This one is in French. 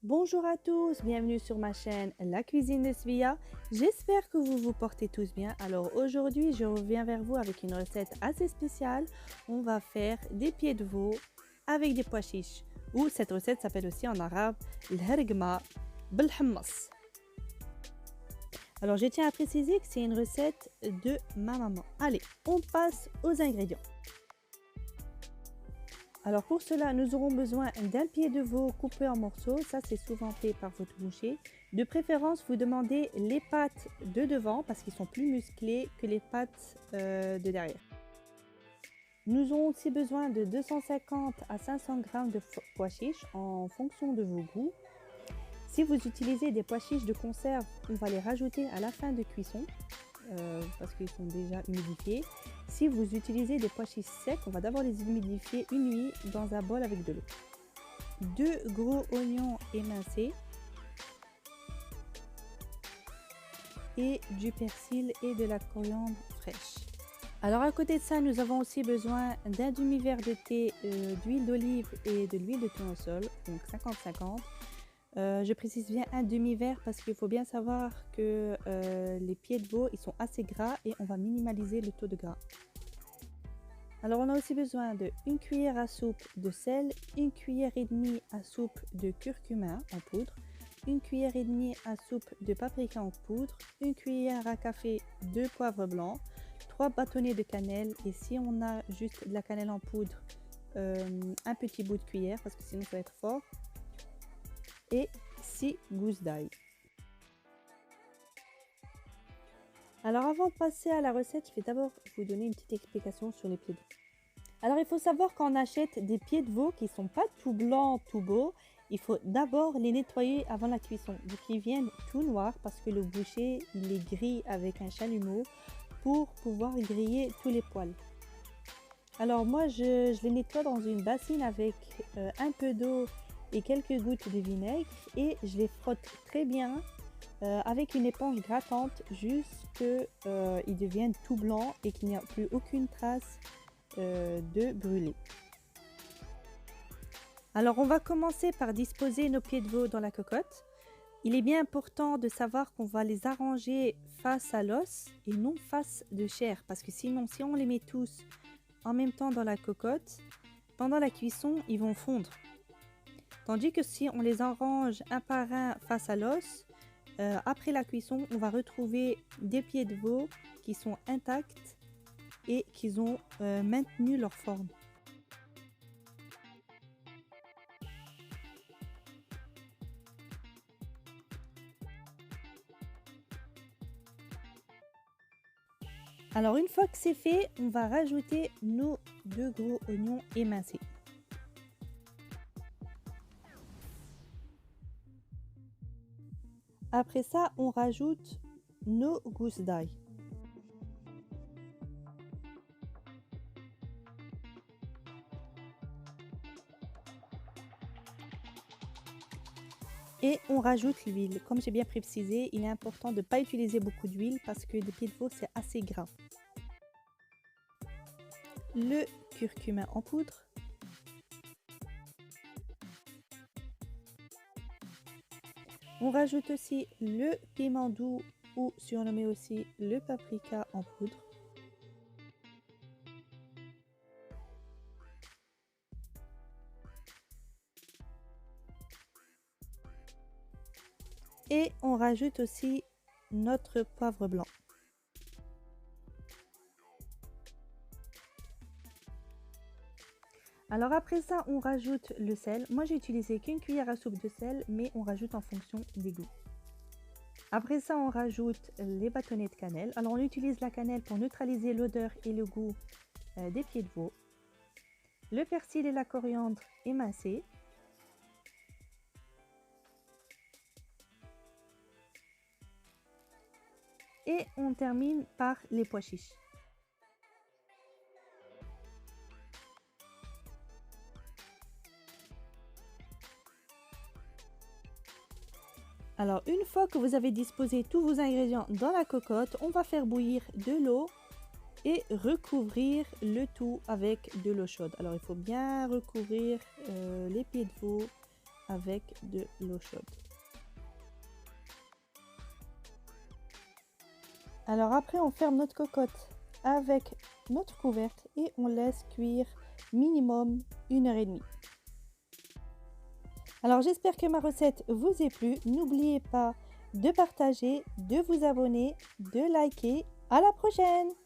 Bonjour à tous, bienvenue sur ma chaîne La Cuisine de Svia. J'espère que vous vous portez tous bien. Alors aujourd'hui, je reviens vers vous avec une recette assez spéciale. On va faire des pieds de veau avec des pois chiches. Ou cette recette s'appelle aussi en arabe l'hergma بالحمص. Alors je tiens à préciser que c'est une recette de ma maman. Allez, on passe aux ingrédients. Alors pour cela, nous aurons besoin d'un pied de veau coupé en morceaux. Ça, c'est souvent fait par votre boucher. De préférence, vous demandez les pattes de devant parce qu'ils sont plus musclés que les pattes de derrière. Nous aurons aussi besoin de 250 à 500 g de pois chiches en fonction de vos goûts. Si vous utilisez des pois chiches de conserve, on va les rajouter à la fin de cuisson. Parce qu'ils sont déjà humidifiés. Si vous utilisez des pois chiches secs, on va d'abord les humidifier une nuit dans un bol avec de l'eau. 2 gros oignons émincés et du persil et de la coriandre fraîche. Alors à côté de ça, nous avons aussi besoin d'un demi-verre de thé, d'huile d'olive et de l'huile de tournesol, donc 50-50. Je précise bien un demi-verre parce qu'il faut bien savoir que les pieds de veau ils sont assez gras et on va minimaliser le taux de gras. Alors on a aussi besoin de 1 cuillère à soupe de sel, 1 cuillère et demie à soupe de curcuma en poudre, 1 cuillère et demie à soupe de paprika en poudre, 1 cuillère à café de poivre blanc, 3 bâtonnets de cannelle et si on a juste de la cannelle en poudre, un petit bout de cuillère parce que sinon ça va être fort. Et 6 gousses d'ail. Alors avant de passer à la recette, je vais d'abord vous donner une petite explication sur les pieds de veau. Alors il faut savoir qu'on achète des pieds de veau qui ne sont pas tout blancs, tout beaux. Il faut d'abord les nettoyer avant la cuisson. Donc ils viennent tout noirs parce que le boucher il les grille avec un chalumeau pour pouvoir griller tous les poils. Alors moi je les nettoie dans une bassine avec un peu d'eau et quelques gouttes de vinaigre et je les frotte très bien avec une éponge grattante jusqu'ils deviennent tout blancs et qu'il n'y a plus aucune trace de brûlé. Alors on va commencer par disposer nos pieds de veau dans la cocotte. Il est bien important de savoir qu'on va les arranger face à l'os et non face de chair parce que sinon si on les met tous en même temps dans la cocotte, pendant la cuisson ils vont fondre. Tandis que si on les arrange un par un face à l'os, après la cuisson, on va retrouver des pieds de veau qui sont intacts et qui ont maintenu leur forme. Alors une fois que c'est fait, on va rajouter nos 2 gros oignons émincés. Après ça, on rajoute nos gousses d'ail. Et on rajoute l'huile. Comme j'ai bien précisé, il est important de ne pas utiliser beaucoup d'huile parce que des pieds de veau, c'est assez gras. Le curcuma en poudre. On rajoute aussi le piment doux ou surnommé aussi le paprika en poudre. Et on rajoute aussi notre poivre blanc. Alors après ça, on rajoute le sel. Moi, j'ai utilisé qu'une cuillère à soupe de sel, mais on rajoute en fonction des goûts. Après ça, on rajoute les bâtonnets de cannelle. Alors, on utilise la cannelle pour neutraliser l'odeur et le goût des pieds de veau. Le persil et la coriandre émincés. Et on termine par les pois chiches. Alors une fois que vous avez disposé tous vos ingrédients dans la cocotte, on va faire bouillir de l'eau et recouvrir le tout avec de l'eau chaude. Alors il faut bien recouvrir les pieds de veau avec de l'eau chaude. Alors après, on ferme notre cocotte avec notre couverte et on laisse cuire minimum 1h30. Alors j'espère que ma recette vous ait plu. N'oubliez pas de partager, de vous abonner, de liker. À la prochaine!